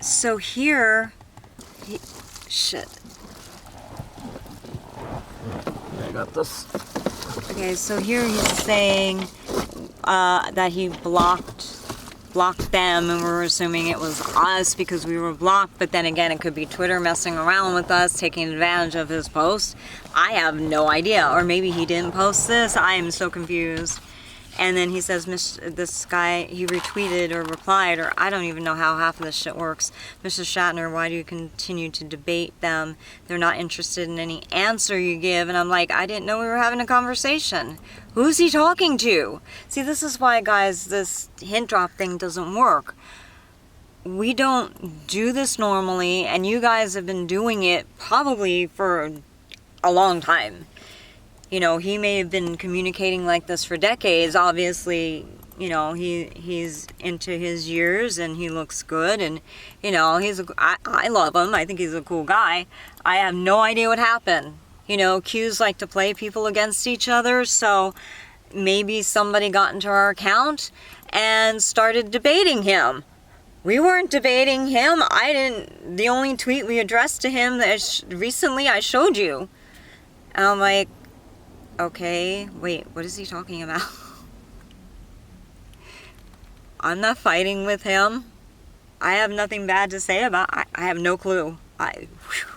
So here, shit. I got this. Okay, so here he's saying that he blocked them, and we're assuming it was us because we were blocked, but then again it could be Twitter messing around with us, taking advantage of his post. I have no idea, or maybe he didn't post this. I am so confused. And then he says, this guy, he retweeted or replied, or I don't even know how half of this shit works. Mr. Shatner, why do you continue to debate them? They're not interested in any answer you give. And I'm like, I didn't know we were having a conversation. Who's he talking to? See, this is why, guys, this hint drop thing doesn't work. We don't do this normally, and you guys have been doing it probably for a long time. You know, he may have been communicating like this for decades. Obviously, you know, he's into his years and he looks good, and you know, I love him. I think he's a cool guy. I have no idea what happened. You know, Qs like to play people against each other, so maybe somebody got into our account and started debating him. We weren't debating him. The only tweet we addressed to him that recently I showed you. And I'm like, okay, wait, what is he talking about? I'm not fighting with him. I have nothing bad to say about I have no clue.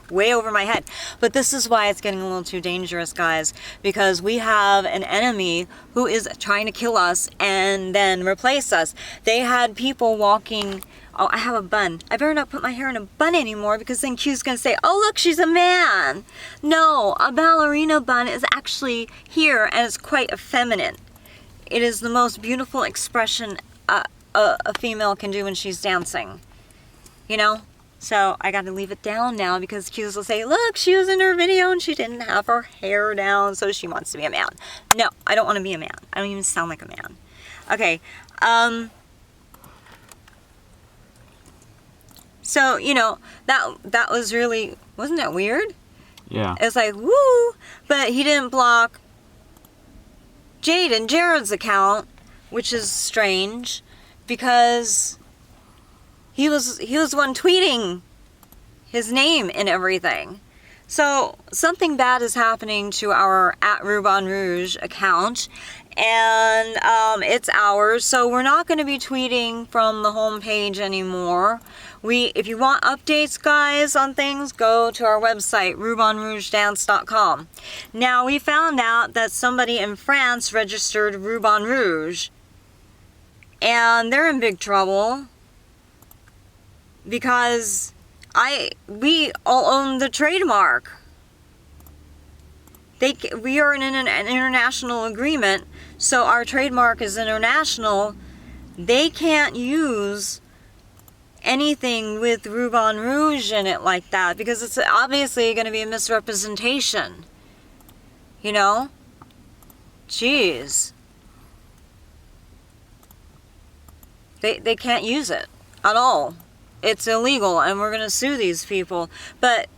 Way over my head. But this is why it's getting a little too dangerous, guys, because we have an enemy who is trying to kill us and then replace us. They had people walking. Oh, I have a bun. I better not put my hair in a bun anymore, because then Q's gonna say, oh look, she's a man. No, a ballerina bun is actually here, and it's quite effeminate. It is the most beautiful expression a female can do when she's dancing. You know? So I gotta leave it down now, because Q's will say, look, she was in her video and she didn't have her hair down, so she wants to be a man. No, I don't want to be a man. I don't even sound like a man. Okay, so, you know, that was really, wasn't that weird? Yeah. It's like, woo! But he didn't block Jade and Jared's account, which is strange, because he was the one tweeting his name and everything. So something bad is happening to our @Rubans account, and it's ours. So we're not going to be tweeting from the home page anymore. If you want updates, guys, on things, go to our website, RubansRougesDance.com. Now, we found out that somebody in France registered Rubans Rouge, and they're in big trouble, because we all own the trademark. We are in an international agreement, so our trademark is international. They can't use anything with Rubans Rouge in it like that, because it's obviously going to be a misrepresentation. You know? Jeez. They can't use it at all. It's illegal, and we're going to sue these people. But,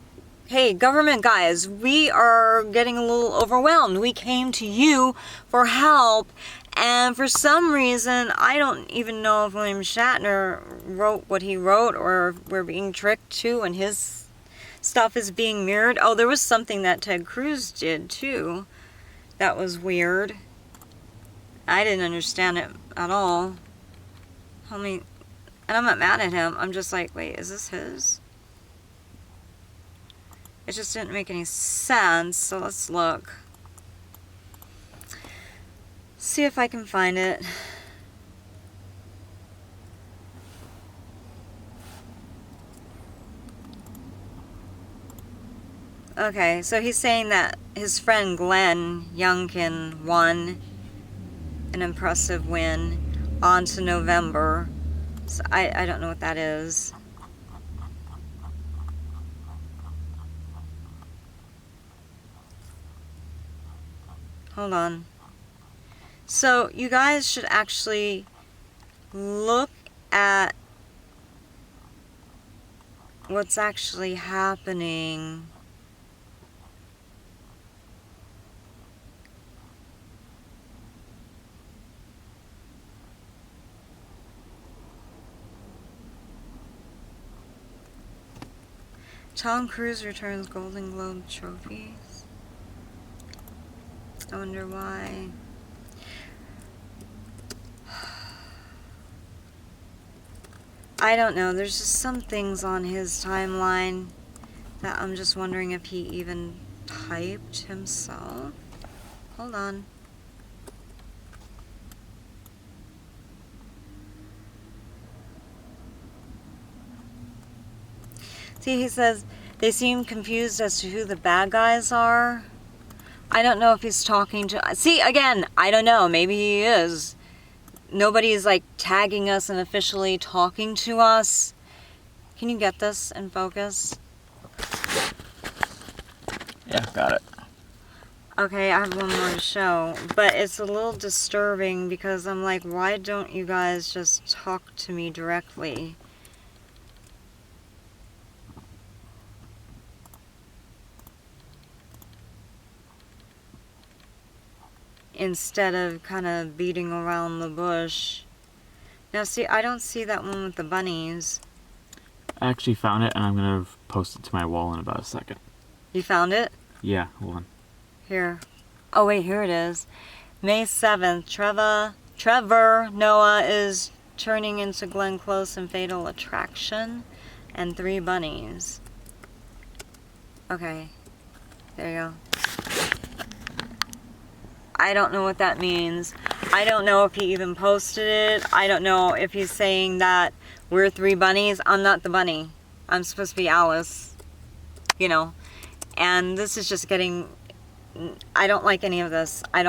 hey, government guys, we are getting a little overwhelmed. We came to you for help, and for some reason, I don't even know if William Shatner wrote what he wrote, or if we're being tricked too, and his stuff is being mirrored. Oh, there was something that Ted Cruz did too. That was weird. I didn't understand it at all. And I'm not mad at him. I'm just like, wait, is this his? It just didn't make any sense. So let's look. See if I can find it. Okay, so he's saying that his friend Glenn Youngkin won an impressive win on to November. So I don't know what that is. Hold on. So you guys should actually look at what's actually happening. Tom Cruise returns Golden Globe trophies. I wonder why. I don't know. There's just some things on his timeline that I'm just wondering if he even typed himself. Hold on. See, he says, they seem confused as to who the bad guys are. I don't know if he's talking to... See, again, I don't know. Maybe he is. Nobody's, like, tagging us and officially talking to us. Can you get this in focus? Yeah, got it. Okay, I have one more to show. But it's a little disturbing because I'm like, why don't you guys just talk to me directly? Instead of kind of beating around the bush. Now see, I don't see that one with the bunnies. I actually found it, and I'm going to post it to my wall in about a second. You found it? Yeah, hold on. Here. Oh wait, here it is. May 7th, Trevor Noah is turning into Glenn Close in Fatal Attraction. And 3 bunnies. Okay. There you go. I don't know what that means. I don't know if he even posted it. I don't know if he's saying that we're 3 bunnies. I'm not the bunny. I'm supposed to be Alice. You know. And this is just getting... I don't like any of this. I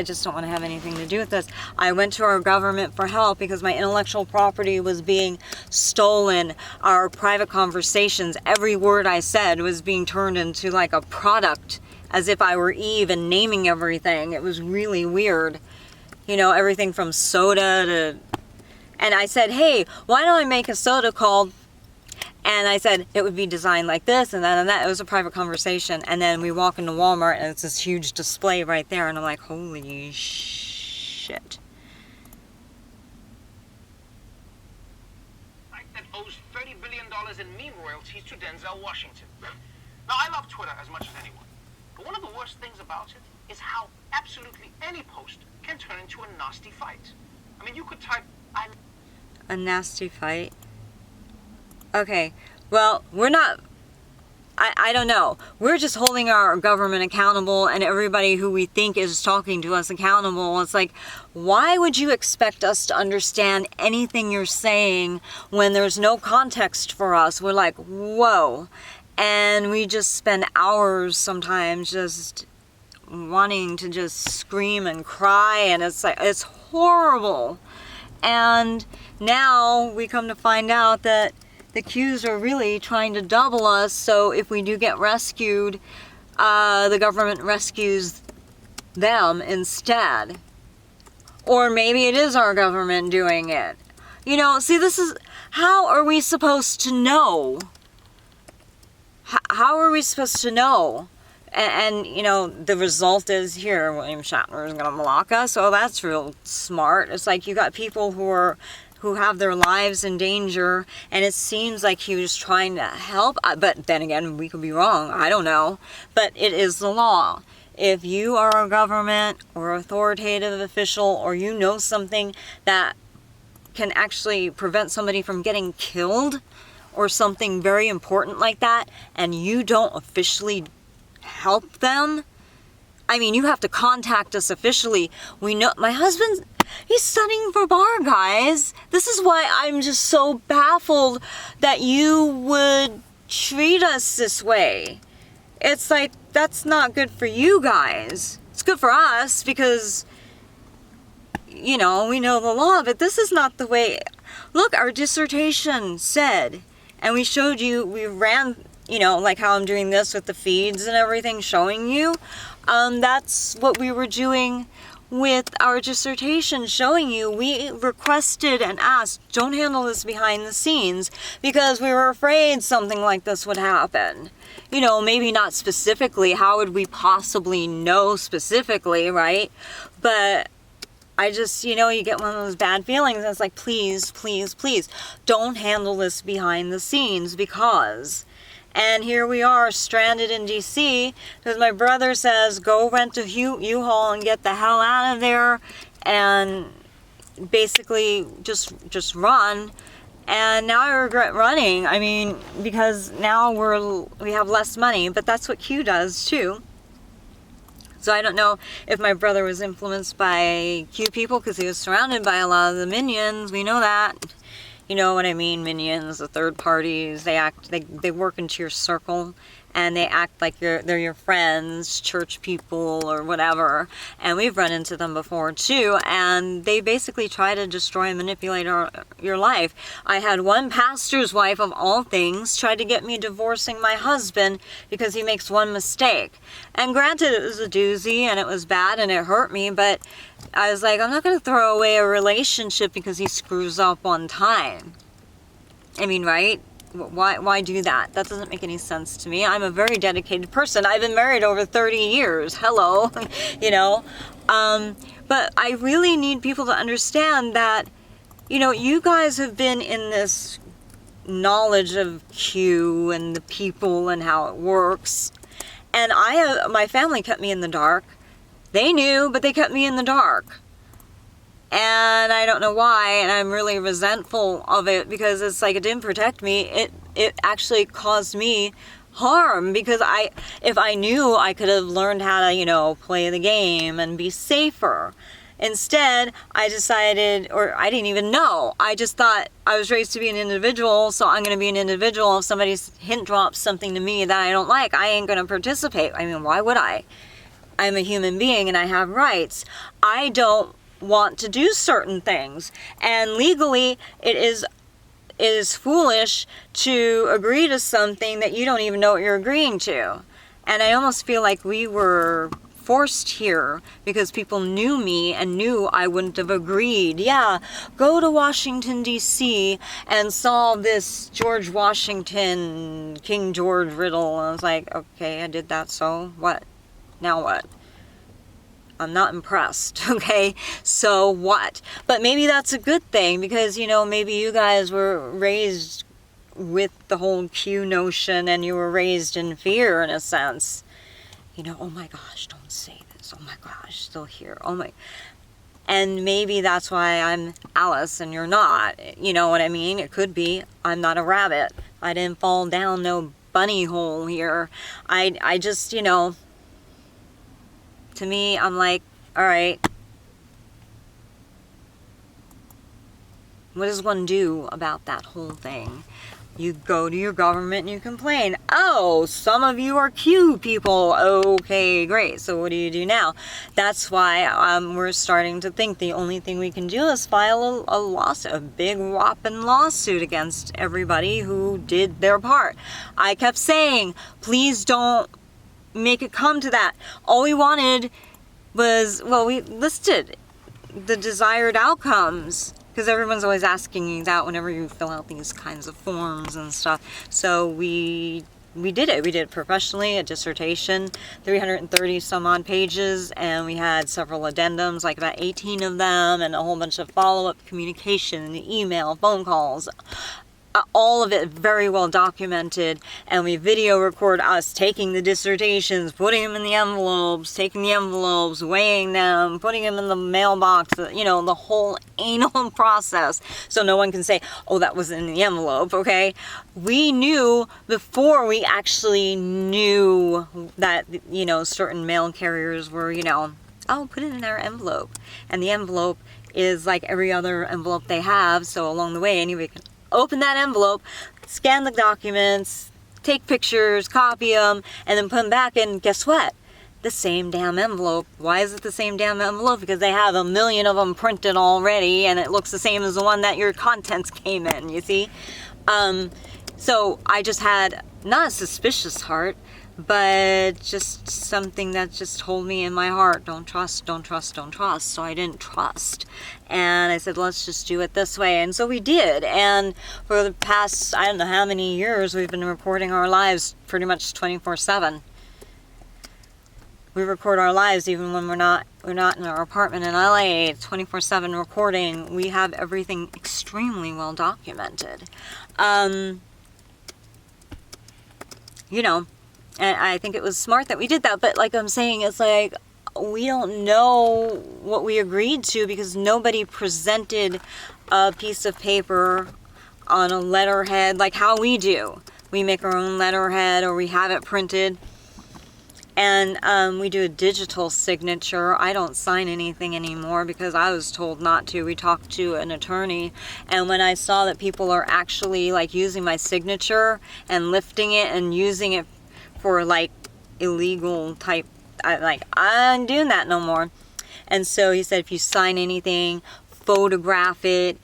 just don't want to have anything to do with this. I went to our government for help because my intellectual property was being stolen. Our private conversations, every word I said was being turned into like a product. As if I were Eve and naming everything. It was really weird. You know, everything from soda to... And I said, hey, why don't I make a soda called... And I said, it would be designed like this and that and that. It was a private conversation. And then we walk into Walmart and it's this huge display right there. And I'm like, holy shit. That owes $30 billion in meme royalties to Denzel Washington. Now, I love Twitter as much as anyone. But one of the worst things about it is how absolutely any post can turn into a nasty fight. I mean, you could type... A nasty fight? Okay, well, we're not... I don't know. We're just holding our government accountable and everybody who we think is talking to us accountable. It's like, why would you expect us to understand anything you're saying when there's no context for us? We're like, whoa. And we just spend hours sometimes just wanting to just scream and cry, and it's like, it's horrible. And now we come to find out that the Qs are really trying to double us, so if we do get rescued, the government rescues them instead. Or maybe it is our government doing it. You know, see, this is, how are we supposed to know? How are we supposed to know? And, you know, the result is here, William Shatner is going to block us. Oh, that's real smart. It's like you got people who have their lives in danger, and it seems like he was trying to help. But then again, we could be wrong. I don't know. But it is the law. If you are a government or authoritative official, or you know something that can actually prevent somebody from getting killed, or something very important like that, and you don't officially help them, I mean, you have to contact us officially. We know, my husband, he's studying for bar, guys. This is why I'm just so baffled that you would treat us this way. It's like, that's not good for you guys. It's good for us because, you know, we know the law, but this is not the way. Look, our dissertation said, and we showed you, we ran, you know, like how I'm doing this with the feeds and everything, showing you. That's what we were doing with our dissertation, showing you. We requested and asked, don't handle this behind the scenes, because we were afraid something like this would happen. You know, maybe not specifically. How would we possibly know specifically, right? But I just, you know, you get one of those bad feelings, and it's like, please, please, please, don't handle this behind the scenes, because... And here we are stranded in DC because my brother says, go rent a U-Haul and get the hell out of there and basically just run. And now I regret running. I mean, because now we have less money, but that's what Q does too. So I don't know if my brother was influenced by Q people because he was surrounded by a lot of the minions. We know that. You know what I mean, minions, the third parties. They work into your circle, and they act like they're your friends, church people or whatever. And we've run into them before too, and they basically try to destroy and manipulate your life. I had one pastor's wife of all things try to get me divorcing my husband because he makes one mistake. And granted, it was a doozy and it was bad and it hurt me, but I was like, I'm not going to throw away a relationship because he screws up one time. I mean, right? Why do that? That doesn't make any sense to me. I'm a very dedicated person. I've been married over 30 years. Hello, you know. But I really need people to understand that, you know, you guys have been in this knowledge of Q and the people and how it works. And my family kept me in the dark. They knew, but they kept me in the dark. And I don't know why, and I'm really resentful of it because it's like it didn't protect me. It actually caused me harm because if I knew, I could have learned how to, you know, play the game and be safer. Instead, I decided, or I didn't even know. I just thought I was raised to be an individual, so I'm going to be an individual. If somebody hint drops something to me that I don't like, I ain't going to participate. I mean, why would I? I'm a human being and I have rights. I don't want to do certain things, and legally it is foolish to agree to something that you don't even know what you're agreeing to. And I almost feel like we were forced here because people knew me and knew I wouldn't have agreed. Yeah, go to Washington DC and solve this George Washington King George riddle. And I was like, okay, I did that, so what? Now what? I'm not impressed, okay? So what? But maybe that's a good thing because, you know, maybe you guys were raised with the whole Q notion and you were raised in fear in a sense. You know, oh my gosh, don't say this. Oh my gosh, still here. Oh my. And maybe that's why I'm Alice and you're not. You know what I mean? It could be. I'm not a rabbit. I didn't fall down no bunny hole here. I just, you know, to me, I'm like, all right, what does one do about that whole thing? You go to your government and you complain. Oh, some of you are Q people. Okay, great. So what do you do now? That's why we're starting to think the only thing we can do is file a lawsuit, a big whopping lawsuit against everybody who did their part. I kept saying, please don't make it come to that. All we wanted was, well, we listed the desired outcomes because everyone's always asking you that whenever you fill out these kinds of forms and stuff. So we did it. We did it professionally, a dissertation, 330 some odd pages, and we had several addendums, like about 18 of them, and a whole bunch of follow-up communication, email, phone calls. All of it very well documented, and we video record us taking the dissertations, putting them in the envelopes, taking the envelopes, weighing them, putting them in the mailbox, you know, the whole anal process, so no one can say, oh, that was in the envelope, okay? We knew before we actually knew that, you know, certain mail carriers were, you know, oh, put it in our envelope, and the envelope is like every other envelope they have, so along the way, anybody can open that envelope, scan the documents, take pictures, copy them, and then put them back in. Guess what? The same damn envelope. Why is it the same damn envelope? Because they have a million of them printed already, and it looks the same as the one that your contents came in, you see? So I just had, not a suspicious heart, but just something that just told me in my heart, don't trust, don't trust, don't trust. So I didn't trust. And I said, let's just do it this way. And so we did. And for the past, I don't know how many years, we've been recording our lives pretty much 24/7. We record our lives even when we're not in our apartment in LA, 24/7 recording. We have everything extremely well documented. you know, and I think it was smart that we did that. But like I'm saying, it's like, we don't know what we agreed to because nobody presented a piece of paper on a letterhead like how we do. We make our own letterhead, or we have it printed. And we do a digital signature. I don't sign anything anymore because I was told not to. We talked to an attorney, and when I saw that people are actually like using my signature and lifting it and using it for like illegal type, I'm doing that no more. And so he said, if you sign anything, photograph it,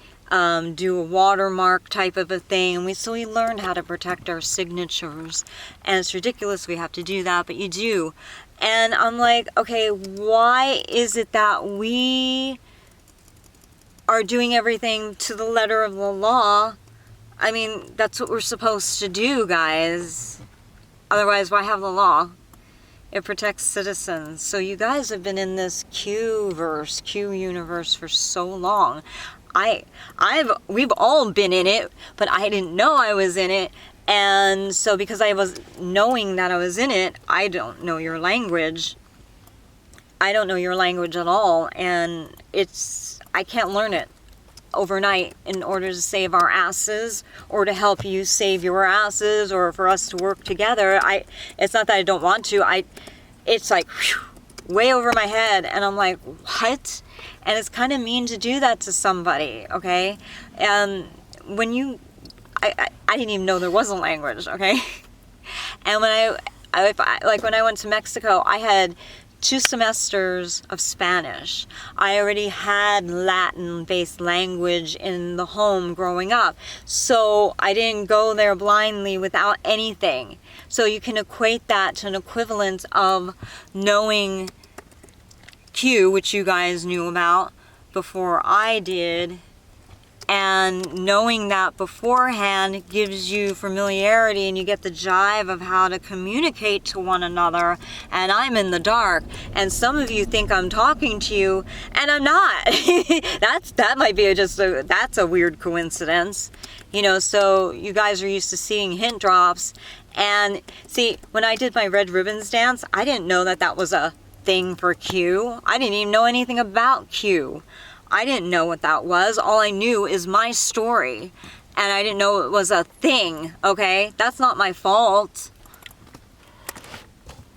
do a watermark type of a thing. And so we learned how to protect our signatures. And it's ridiculous we have to do that, but you do. And I'm like, okay, why is it that we are doing everything to the letter of the law? I mean, that's what we're supposed to do, guys. Otherwise, why have the law? It protects citizens. So you guys have been in this Q universe for so long. We've all been in it, but I didn't know I was in it. And so because I was knowing that I was in it, I don't know your language. I don't know your language at all. And I can't learn it overnight in order to save our asses, or to help you save your asses, or for us to work together. It's not that I don't want to. It's like whew, way over my head, and I'm like, what? And it's kind of mean to do that to somebody, okay? And when I didn't even know there was a language, okay? And when when I went to Mexico, I had 2 semesters of Spanish. I already had Latin-based language in the home growing up. So I didn't go there blindly without anything. So you can equate that to an equivalent of knowing Q, which you guys knew about before I did. And knowing that beforehand gives you familiarity, and you get the jive of how to communicate to one another. And I'm in the dark, and some of you think I'm talking to you, and I'm not. That might be that's a weird coincidence, you know. So you guys are used to seeing hint drops, and see, when I did my Red Ribbons dance, I didn't know that was a thing for Q. I didn't even know anything about Q. I didn't know what that was. All I knew is my story. And I didn't know it was a thing, okay? That's not my fault.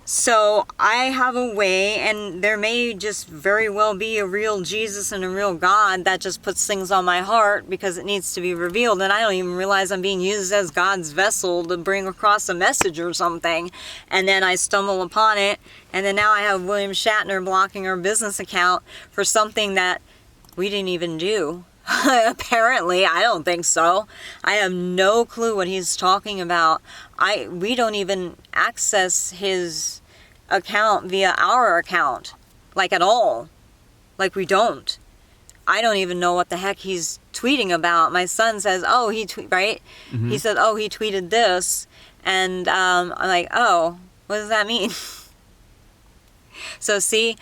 So I have a way, and there may just very well be a real Jesus and a real God that just puts things on my heart because it needs to be revealed. And I don't even realize I'm being used as God's vessel to bring across a message or something. And then I stumble upon it. And then now I have William Shatner blocking our business account for something that we didn't even do. Apparently, I don't think so. I have no clue what he's talking about. We don't even access his account via our account, like at all. Like we don't. I don't even know what the heck he's tweeting about. My son says, "Oh, right?" Mm-hmm. He says, "Oh, he tweeted this," and I'm like, "Oh, what does that mean?" So see.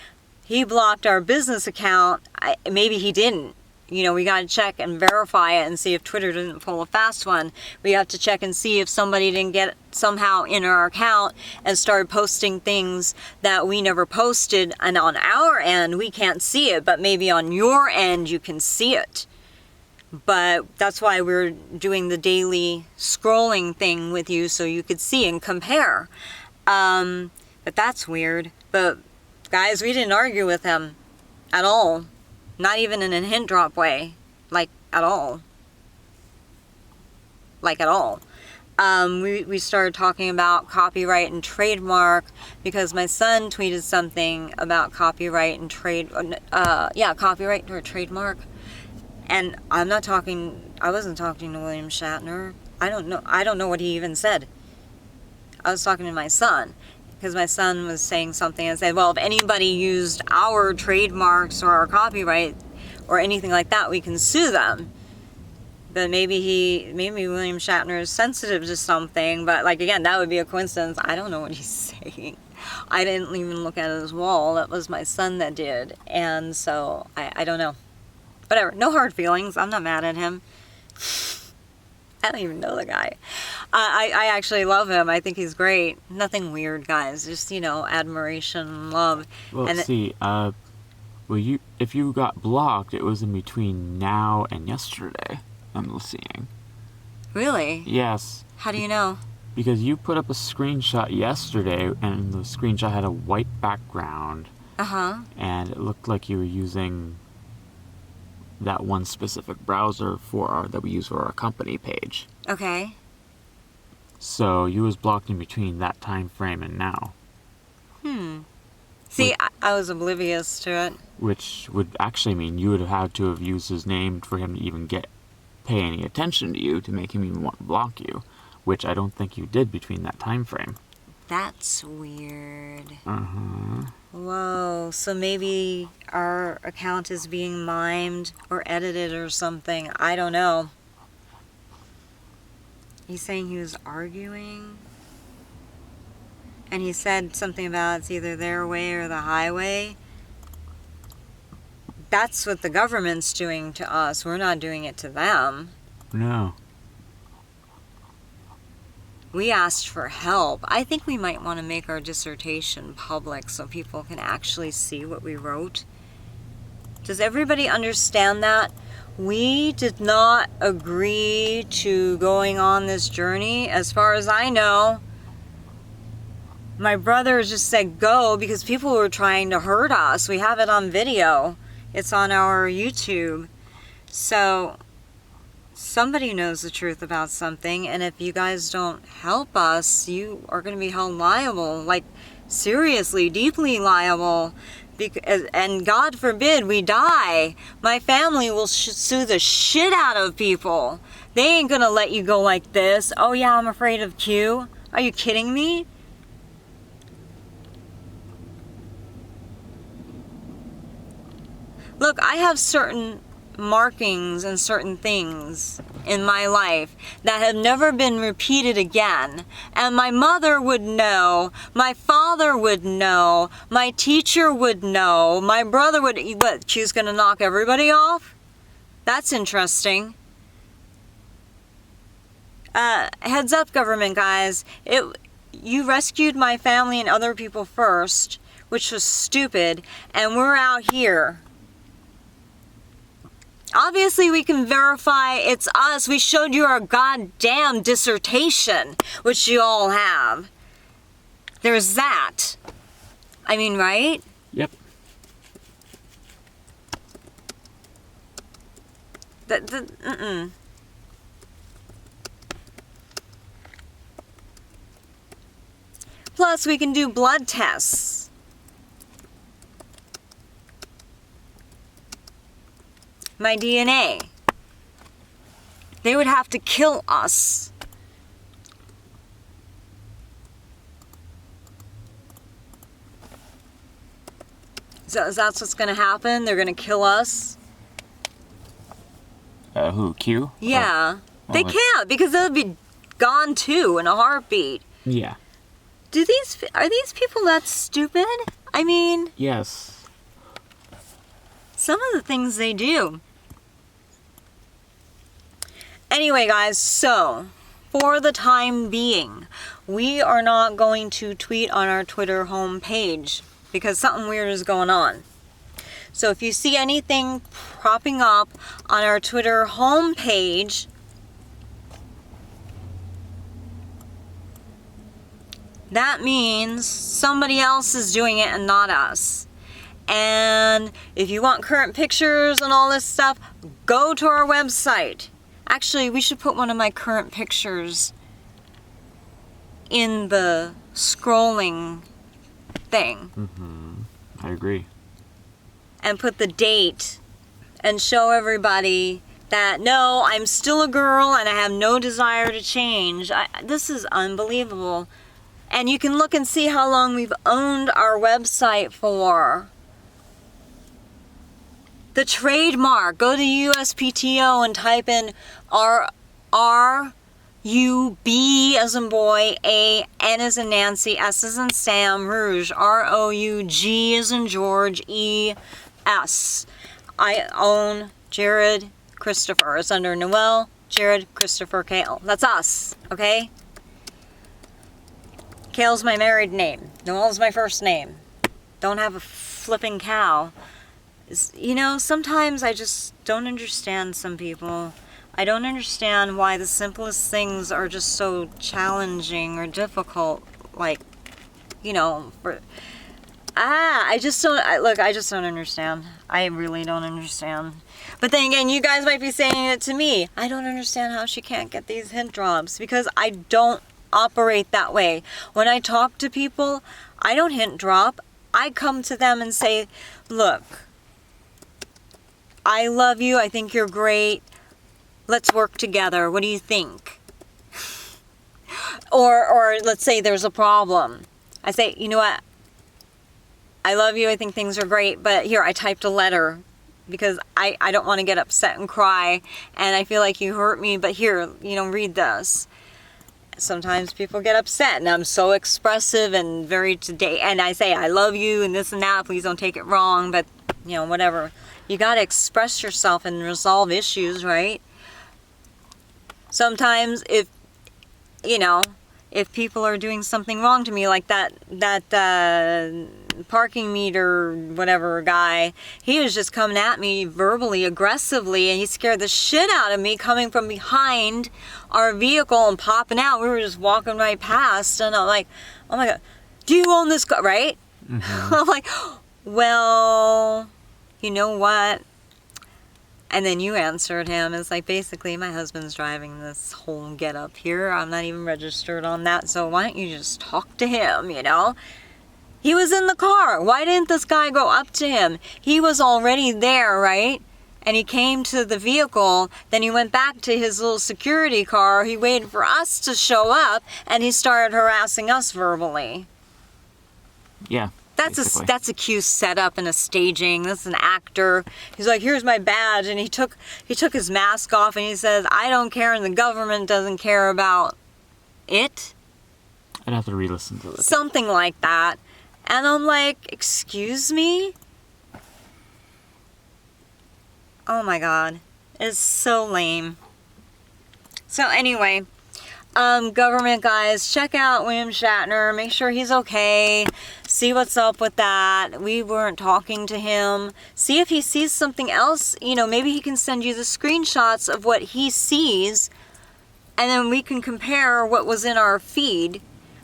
He blocked our business account. Maybe he didn't. You know, we got to check and verify it and see if Twitter didn't pull a fast one. We have to check and see if somebody didn't get somehow in our account and started posting things that we never posted. And on our end, we can't see it. But maybe on your end, you can see it. But that's why we're doing the daily scrolling thing with you so you could see and compare. But that's weird. But guys, we didn't argue with him at all. Not even in a hint drop way. Like, at all. Like, at all. We started talking about copyright and trademark because my son tweeted something about copyright and copyright or trademark. And I wasn't talking to William Shatner. I don't know what he even said. I was talking to my son. Because my son was saying something and said, well, if anybody used our trademarks or our copyright or anything like that, we can sue them. But maybe William Shatner is sensitive to something, but like, again, that would be a coincidence. I don't know what he's saying. I didn't even look at his wall. That was my son that did. And so, I don't know. Whatever. No hard feelings. I'm not mad at him. I don't even know the guy. I actually love him. I think he's great. Nothing weird, guys. Just, you know, admiration, love. Well, And see, if you got blocked, it was in between now and yesterday. I'm seeing. Really? Yes, How do you know? because you put up a screenshot yesterday, and the screenshot had a white background, Uh-huh. and it looked like you were using that one specific browser that we use for our company page. Okay. So you was blocked in between that time frame and now, See, I was oblivious to it. which would actually mean you would have had to have used his name for him to even pay any attention to you to make him even want to block you, which I don't think you did between that time frame. That's weird. Uh-huh. Whoa, so maybe our account is being mimed or edited or something. I don't know. He's saying he was arguing. And he said something about it's either their way or the highway. That's what the government's doing to us. We're not doing it to them. No. We asked for help. I think we might want to make our dissertation public so people can actually see what we wrote. Does everybody understand that? We did not agree to going on this journey. As far as I know, my brother just said go because people were trying to hurt us. We have it on video. It's on our YouTube. So somebody knows the truth about something, and if you guys don't help us, you are going to be held liable, like seriously, deeply liable, and God forbid we die. My family will sue the shit out of people. They ain't going to let you go like this. Oh yeah, I'm afraid of Q. Are you kidding me? Look, I have certain markings and certain things in my life that have never been repeated again. And my mother would know, my father would know, my teacher would know, my brother would... What, she's going to knock everybody off? That's interesting. Heads up, government guys. You rescued my family and other people first, which was stupid, and we're out here. Obviously, we can verify it's us. We showed you our goddamn dissertation, which you all have. There's that. I mean, right? Yep. Plus, we can do blood tests. My DNA. They would have to kill us. So that's what's going to happen? They're going to kill us? Who, Q? Yeah. Oh, They can't, because they'll be gone too in a heartbeat. Yeah. Are these people that stupid? I mean... Yes. Some of the things they do. Anyway, guys, so for the time being, we are not going to tweet on our Twitter homepage because something weird is going on. So if you see anything propping up on our Twitter homepage, that means somebody else is doing it and not us. And if you want current pictures and all this stuff, go to our website. Actually, we should put one of my current pictures in the scrolling thing. I agree. And put the date and show everybody that, no, I'm still a girl and I have no desire to change. This is unbelievable. And you can look and see how long we've owned our website for. The trademark, go to USPTO and type in R-U-B as in boy, A-N as in Nancy, S as in Sam, Rouge, R-O-U-G as in George, E-S. I own Jared Christopher. It's under Noelle, Jared Christopher Kale. That's us, okay? Kale's my married name. Noelle's my first name. Don't have a flipping cow. You know, sometimes I just don't understand some people. I don't understand why the simplest things are just so challenging or difficult. Like, you know, I just don't understand. I really don't understand. But then again, you guys might be saying it to me. I don't understand how she can't get these hint drops because I don't operate that way. When I talk to people, I don't hint drop. I come to them and say, look, I love you. I think you're great. Let's work together. What do you think? Or let's say there's a problem. I say, you know what? I love you. I think things are great. But here, I typed a letter because I don't want to get upset and cry. And I feel like you hurt me. But here, you know, read this. Sometimes people get upset. And I'm so expressive and very today. And I say, I love you and this and that. Please don't take it wrong. But, you know, whatever. You got to express yourself and resolve issues, right? Sometimes if, you know, if people are doing something wrong to me, like that parking meter whatever guy, he was just coming at me verbally, aggressively, and he scared the shit out of me coming from behind our vehicle and popping out. We were just walking right past, and I'm like, oh my God, do you own this car, right? Mm-hmm. I'm like, well, you know what? And then you answered him. It's like, basically, my husband's driving this whole get up here. I'm not even registered on that. So why don't you just talk to him, you know? He was in the car. Why didn't this guy go up to him? He was already there, right? And he came to the vehicle. Then he went back to his little security car. He waited for us to show up. And he started harassing us verbally. Yeah. That's a cue setup and a staging. This is an actor. He's like, here's my badge, and he took his mask off, and he says, I don't care, and the government doesn't care about it. I'd have to re-listen to it. Something like that. And I'm like, excuse me? Oh my God. It's so lame. So anyway, government guys, check out William Shatner. Make sure he's okay. See what's up with that. We weren't talking to him. See if he sees something else. You know, maybe he can send you the screenshots of what he sees. And then we can compare what was in our feed,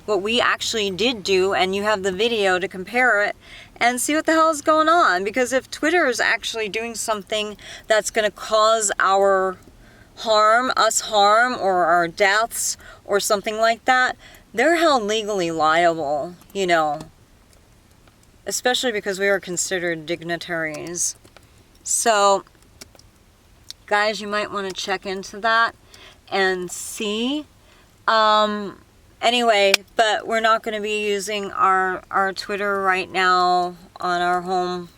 what we actually did do, and you have the video to compare it and see what the hell is going on. Because if Twitter is actually doing something that's going to cause our us harm, or our deaths, or something like that, they're held legally liable, you know. Especially because we are considered dignitaries. So, guys, you might want to check into that and see. Anyway, but we're not going to be using our Twitter right now on our home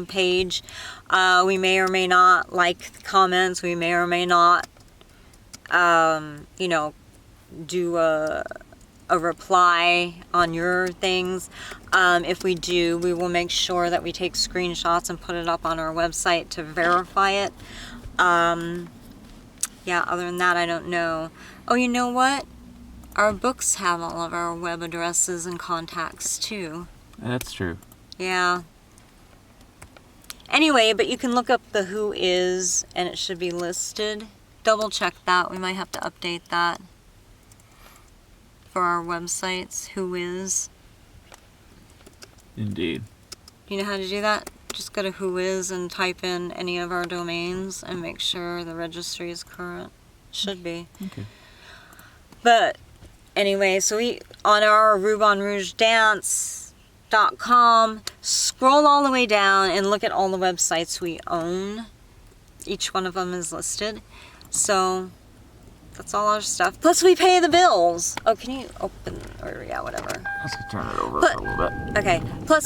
page. We may or may not like the comments. We may or may not, you know, do a reply on your things. If we do, we will make sure that we take screenshots and put it up on our website to verify it. Yeah, other than that, I don't know. Oh, you know what? Our books have all of our web addresses and contacts too. That's true. Yeah. Anyway, but you can look up the who is, and it should be listed. Double check that. We might have to update that for our websites. Who is. Indeed. You know how to do that? Just go to who is and type in any of our domains and make sure the registry is current. Should be. Okay. But anyway, so we on our RubanRougeDance.com, scroll all the way down and look at all the websites we own. Each one of them is listed. So that's all our stuff. Plus we pay the bills. Oh, can you open, or yeah, whatever. Let's turn it over for a little bit. Okay, plus,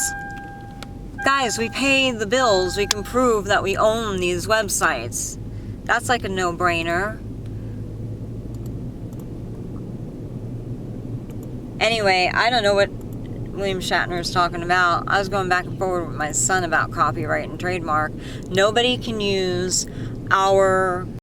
guys, we pay the bills. We can prove that we own these websites. That's like a no-brainer. Anyway, I don't know what William Shatner is talking about. I was going back and forward with my son about copyright and trademark. Nobody can use our